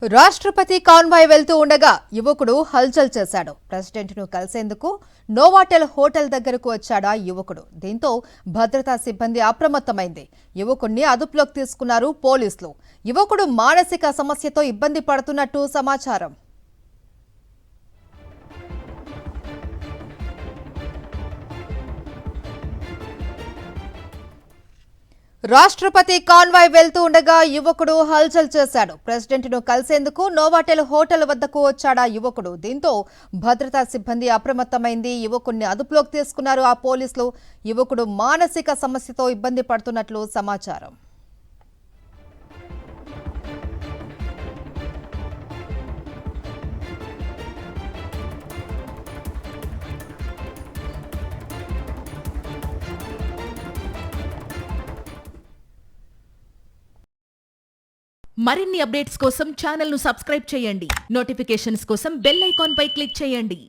రాష్ట్రపతి కాన్వాయ్ వెళ్తూ ఉండగా యువకుడు హల్చల్ చేశాడు. ప్రెసిడెంట్ను కలిసేందుకు నోవాటెల్ హోటల్ దగ్గరకు వచ్చాడా యువకుడు. దీంతో భద్రతా సిబ్బంది అప్రమత్తమైంది. యువకుడిని అదుపులోకి తీసుకున్నారు పోలీసులు. యువకుడు మానసిక సమస్యతో ఇబ్బంది పడుతున్నట్టు సమాచారం. రాష్ట్రపతి కాన్వాయ్ వెళ్తూ ఉండగా యువకుడు హల్చల్ చేశాడు. ప్రెసిడెంట్ను కలిసేందుకు నోవాటెల్ హోటల్ వద్దకు వచ్చాడా యువకుడు. దీంతో భద్రతా సిబ్బంది అప్రమత్తమైంది. యువకుడిని అదుపులోకి తీసుకున్నారు ఆ పోలీసులు. యువకుడు మానసిక సమస్యతో ఇబ్బంది పడుతున్నట్లు సమాచారం. మరిన్ని అప్డేట్స్ కోసం ఛానల్ ను సబ్స్క్రైబ్ చేయండి. నోటిఫికేషన్స్ కోసం బెల్ ఐకాన్ పై క్లిక్ చేయండి.